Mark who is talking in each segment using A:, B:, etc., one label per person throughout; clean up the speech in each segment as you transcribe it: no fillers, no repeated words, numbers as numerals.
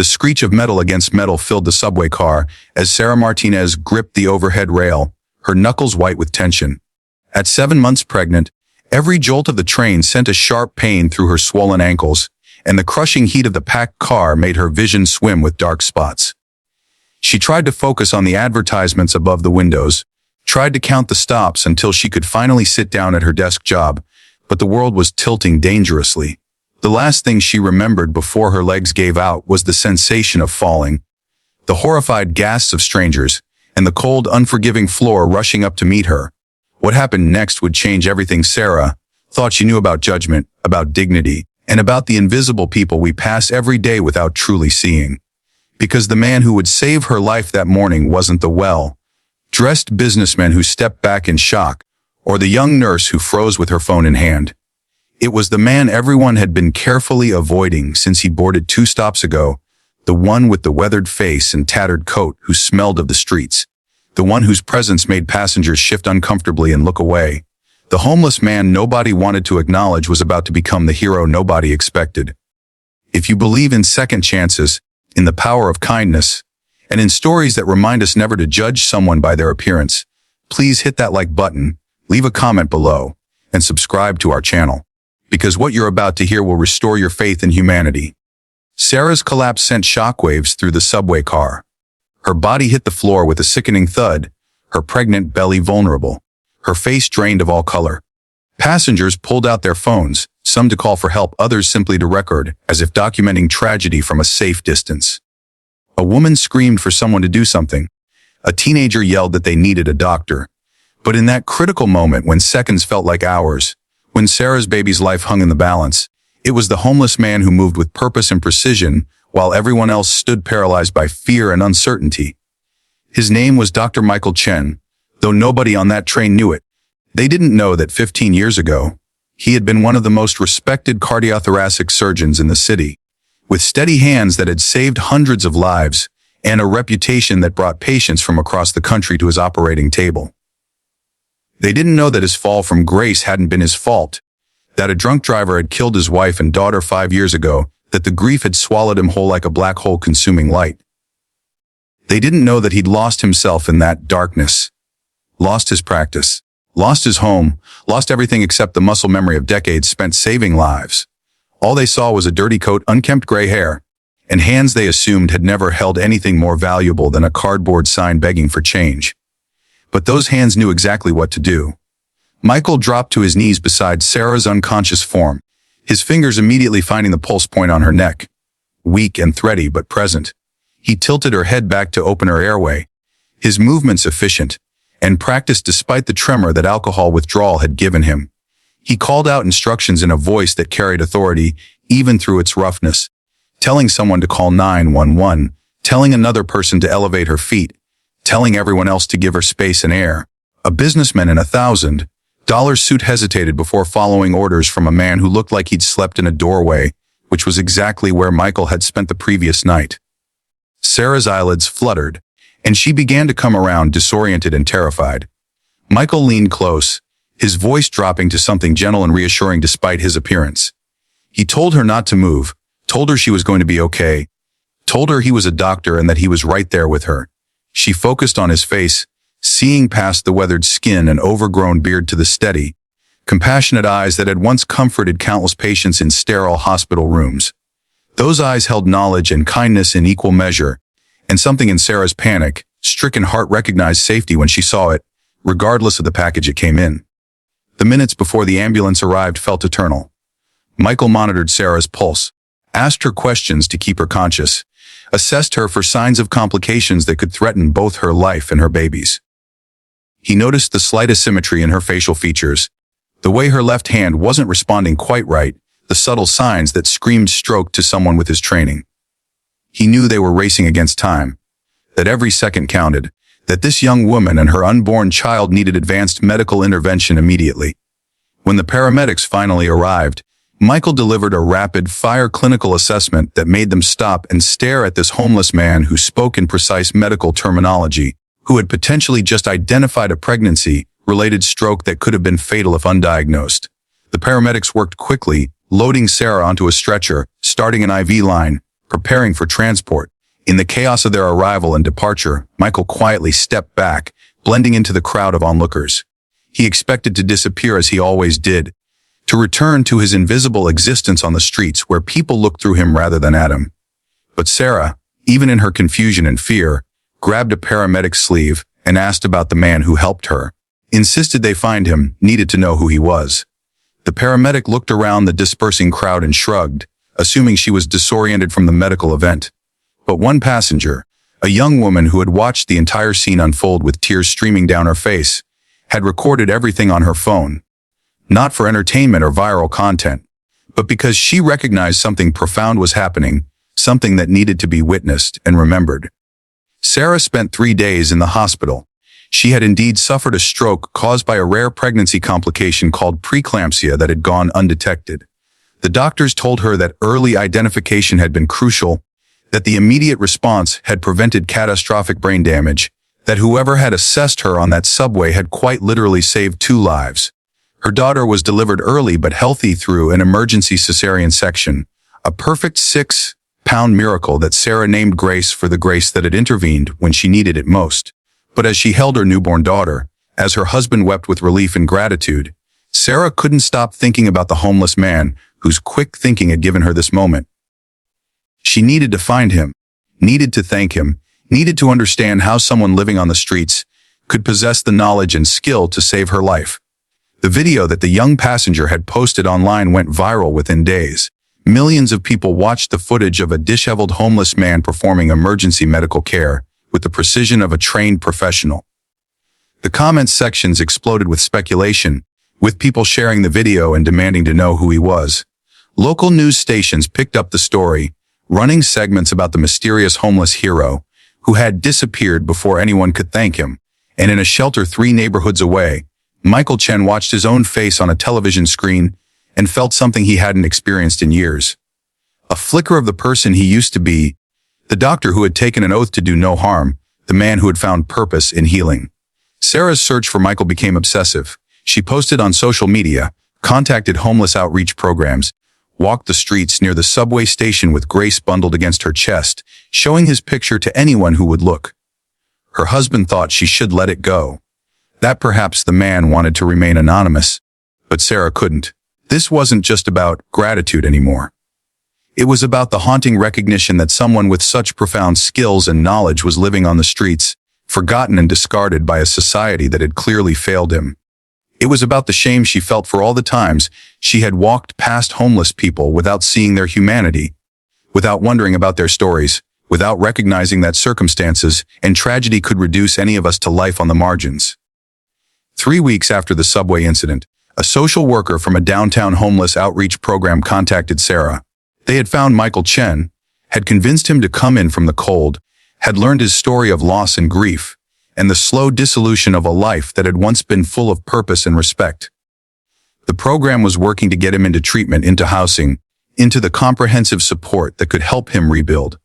A: The screech of metal against metal filled the subway car as Sarah Martinez gripped the overhead rail, her knuckles white with tension. At 7 months pregnant, every jolt of the train sent a sharp pain through her swollen ankles, and the crushing heat of the packed car made her vision swim with dark spots. She tried to focus on the advertisements above the windows, tried to count the stops until she could finally sit down at her desk job, but the world was tilting dangerously. The last thing she remembered before her legs gave out was the sensation of falling, the horrified gasps of strangers, and the cold, unforgiving floor rushing up to meet her. What happened next would change everything. Sarah thought she knew about judgment, about dignity, and about the invisible people we pass every day without truly seeing. Because the man who would save her life that morning wasn't the well-dressed businessman who stepped back in shock, or the young nurse who froze with her phone in hand. It was the man everyone had been carefully avoiding since he boarded 2 stops ago, the one with the weathered face and tattered coat who smelled of the streets, the one whose presence made passengers shift uncomfortably and look away. The homeless man nobody wanted to acknowledge was about to become the hero nobody expected. If you believe in second chances, in the power of kindness, and in stories that remind us never to judge someone by their appearance, please hit that like button, leave a comment below, and subscribe to our channel. Because what you're about to hear will restore your faith in humanity. Sarah's collapse sent shockwaves through the subway car. Her body hit the floor with a sickening thud, her pregnant belly vulnerable, her face drained of all color. Passengers pulled out their phones, some to call for help, others simply to record, as if documenting tragedy from a safe distance. A woman screamed for someone to do something. A teenager yelled that they needed a doctor. But in that critical moment when seconds felt like hours, when Sarah's baby's life hung in the balance, it was the homeless man who moved with purpose and precision while everyone else stood paralyzed by fear and uncertainty. His name was Dr. Michael Chen, though nobody on that train knew it. They didn't know that 15 years ago, he had been one of the most respected cardiothoracic surgeons in the city, with steady hands that had saved hundreds of lives and a reputation that brought patients from across the country to his operating table. They didn't know that his fall from grace hadn't been his fault, that a drunk driver had killed his wife and daughter 5 years ago, that the grief had swallowed him whole like a black hole consuming light. They didn't know that he'd lost himself in that darkness, lost his practice, lost his home, lost everything except the muscle memory of decades spent saving lives. All they saw was a dirty coat, unkempt gray hair, and hands they assumed had never held anything more valuable than a cardboard sign begging for change. But those hands knew exactly what to do. Michael dropped to his knees beside Sarah's unconscious form, his fingers immediately finding the pulse point on her neck. Weak and thready, but present. He tilted her head back to open her airway, his movements efficient, and practiced despite the tremor that alcohol withdrawal had given him. He called out instructions in a voice that carried authority, even through its roughness, telling someone to call 911, telling another person to elevate her feet, telling everyone else to give her space and air. A businessman in a $1,000 suit hesitated before following orders from a man who looked like he'd slept in a doorway, which was exactly where Michael had spent the previous night. Sarah's eyelids fluttered, and she began to come around disoriented and terrified. Michael leaned close, his voice dropping to something gentle and reassuring despite his appearance. He told her not to move, told her she was going to be okay, told her he was a doctor and that he was right there with her. She focused on his face, seeing past the weathered skin and overgrown beard to the steady, compassionate eyes that had once comforted countless patients in sterile hospital rooms. Those eyes held knowledge and kindness in equal measure, and something in Sarah's panic-stricken heart recognized safety when she saw it, regardless of the package it came in. The minutes before the ambulance arrived felt eternal. Michael monitored Sarah's pulse, asked her questions to keep her conscious, assessed her for signs of complications that could threaten both her life and her baby's. He noticed the slight asymmetry in her facial features, the way her left hand wasn't responding quite right, the subtle signs that screamed stroke to someone with his training. He knew they were racing against time, that every second counted, that this young woman and her unborn child needed advanced medical intervention immediately. When the paramedics finally arrived, Michael delivered a rapid-fire clinical assessment that made them stop and stare at this homeless man who spoke in precise medical terminology, who had potentially just identified a pregnancy-related stroke that could have been fatal if undiagnosed. The paramedics worked quickly, loading Sarah onto a stretcher, starting an IV line, preparing for transport. In the chaos of their arrival and departure, Michael quietly stepped back, blending into the crowd of onlookers. He expected to disappear as he always did, to return to his invisible existence on the streets where people looked through him rather than at him. But Sarah, even in her confusion and fear, grabbed a paramedic's sleeve and asked about the man who helped her. Insisted they find him, needed to know who he was. The paramedic looked around the dispersing crowd and shrugged, assuming she was disoriented from the medical event. But one passenger, a young woman who had watched the entire scene unfold with tears streaming down her face, had recorded everything on her phone. Not for entertainment or viral content, but because she recognized something profound was happening, something that needed to be witnessed and remembered. Sarah spent 3 days in the hospital. She had indeed suffered a stroke caused by a rare pregnancy complication called preeclampsia that had gone undetected. The doctors told her that early identification had been crucial, that the immediate response had prevented catastrophic brain damage, that whoever had assessed her on that subway had quite literally saved 2 lives. Her daughter was delivered early but healthy through an emergency cesarean section, a perfect 6-pound miracle that Sarah named Grace for the grace that had intervened when she needed it most. But as she held her newborn daughter, as her husband wept with relief and gratitude, Sarah couldn't stop thinking about the homeless man whose quick thinking had given her this moment. She needed to find him, needed to thank him, needed to understand how someone living on the streets could possess the knowledge and skill to save her life. The video that the young passenger had posted online went viral within days. Millions of people watched the footage of a disheveled homeless man performing emergency medical care with the precision of a trained professional. The comments sections exploded with speculation, with people sharing the video and demanding to know who he was. Local news stations picked up the story, running segments about the mysterious homeless hero who had disappeared before anyone could thank him. And in a shelter 3 neighborhoods away, Michael Chen watched his own face on a television screen and felt something he hadn't experienced in years. A flicker of the person he used to be, the doctor who had taken an oath to do no harm, the man who had found purpose in healing. Sarah's search for Michael became obsessive. She posted on social media, contacted homeless outreach programs, walked the streets near the subway station with Grace bundled against her chest, showing his picture to anyone who would look. Her husband thought she should let it go. That perhaps the man wanted to remain anonymous, but Sarah couldn't. This wasn't just about gratitude anymore. It was about the haunting recognition that someone with such profound skills and knowledge was living on the streets, forgotten and discarded by a society that had clearly failed him. It was about the shame she felt for all the times she had walked past homeless people without seeing their humanity, without wondering about their stories, without recognizing that circumstances and tragedy could reduce any of us to life on the margins. 3 weeks after the subway incident, a social worker from a downtown homeless outreach program contacted Sarah. They had found Michael Chen, had convinced him to come in from the cold, had learned his story of loss and grief, and the slow dissolution of a life that had once been full of purpose and respect. The program was working to get him into treatment, into housing, into the comprehensive support that could help him rebuild.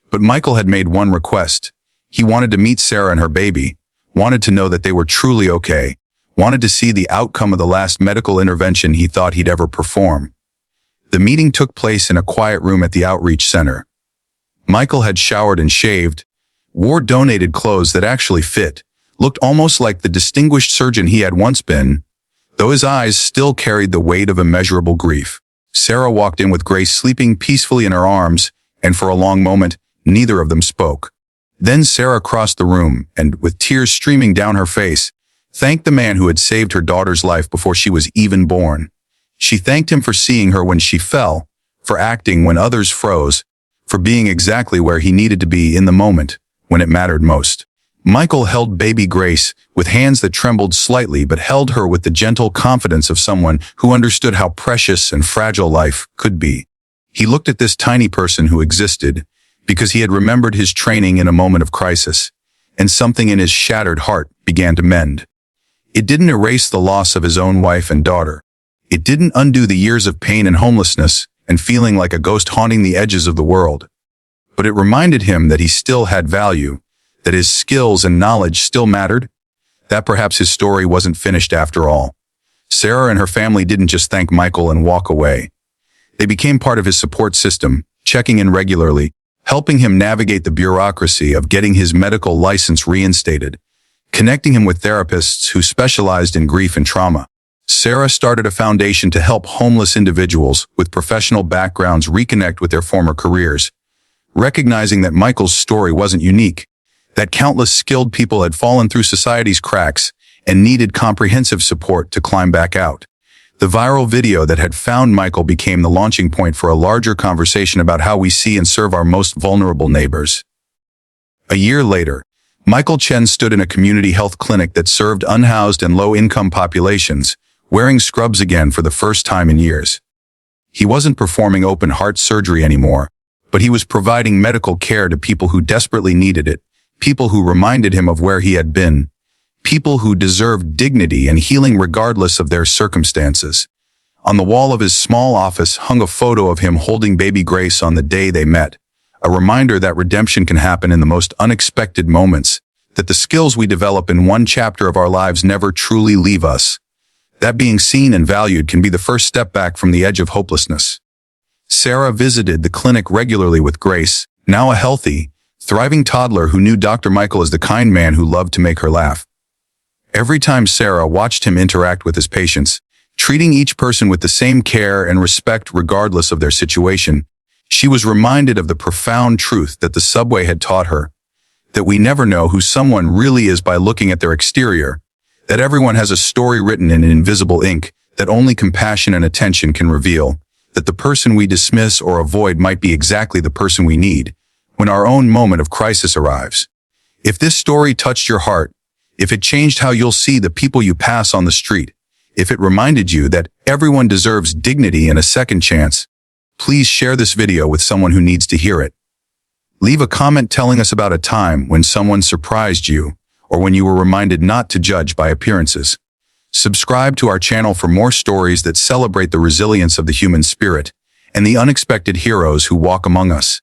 A: But Michael had made one request. He wanted to meet Sarah and her baby, wanted to know that they were truly okay, wanted to see the outcome of the last medical intervention he thought he'd ever perform. The meeting took place in a quiet room at the outreach center. Michael had showered and shaved, wore donated clothes that actually fit, looked almost like the distinguished surgeon he had once been, though his eyes still carried the weight of immeasurable grief. Sarah walked in with Grace sleeping peacefully in her arms, and for a long moment, neither of them spoke. Then Sarah crossed the room and, with tears streaming down her face, thanked the man who had saved her daughter's life before she was even born. She thanked him for seeing her when she fell, for acting when others froze, for being exactly where he needed to be in the moment, when it mattered most. Michael held baby Grace with hands that trembled slightly but held her with the gentle confidence of someone who understood how precious and fragile life could be. He looked at this tiny person who existed because he had remembered his training in a moment of crisis, and something in his shattered heart began to mend. It didn't erase the loss of his own wife and daughter. It didn't undo the years of pain and homelessness and feeling like a ghost haunting the edges of the world. But it reminded him that he still had value, that his skills and knowledge still mattered, that perhaps his story wasn't finished after all. Sarah and her family didn't just thank Michael and walk away. They became part of his support system, checking in regularly, helping him navigate the bureaucracy of getting his medical license reinstated, connecting him with therapists who specialized in grief and trauma. Sarah started a foundation to help homeless individuals with professional backgrounds reconnect with their former careers, recognizing that Michael's story wasn't unique, that countless skilled people had fallen through society's cracks and needed comprehensive support to climb back out. The viral video that had found Michael became the launching point for a larger conversation about how we see and serve our most vulnerable neighbors. A year later, Michael Chen stood in a community health clinic that served unhoused and low-income populations, wearing scrubs again for the first time in years. He wasn't performing open heart surgery anymore, but he was providing medical care to people who desperately needed it, people who reminded him of where he had been, people who deserved dignity and healing regardless of their circumstances. On the wall of his small office hung a photo of him holding baby Grace on the day they met, a reminder that redemption can happen in the most unexpected moments, that the skills we develop in one chapter of our lives never truly leave us. That being seen and valued can be the first step back from the edge of hopelessness. Sarah visited the clinic regularly with Grace, now a healthy, thriving toddler who knew Dr. Michael as the kind man who loved to make her laugh. Every time Sarah watched him interact with his patients, treating each person with the same care and respect regardless of their situation, she was reminded of the profound truth that the subway had taught her, that we never know who someone really is by looking at their exterior, that everyone has a story written in invisible ink that only compassion and attention can reveal, that the person we dismiss or avoid might be exactly the person we need when our own moment of crisis arrives. If this story touched your heart, if it changed how you'll see the people you pass on the street, if it reminded you that everyone deserves dignity and a second chance, please share this video with someone who needs to hear it. Leave a comment telling us about a time when someone surprised you or when you were reminded not to judge by appearances. Subscribe to our channel for more stories that celebrate the resilience of the human spirit and the unexpected heroes who walk among us.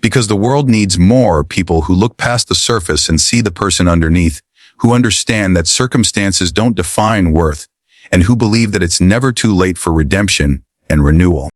A: Because the world needs more people who look past the surface and see the person underneath, who understand that circumstances don't define worth, and who believe that it's never too late for redemption and renewal.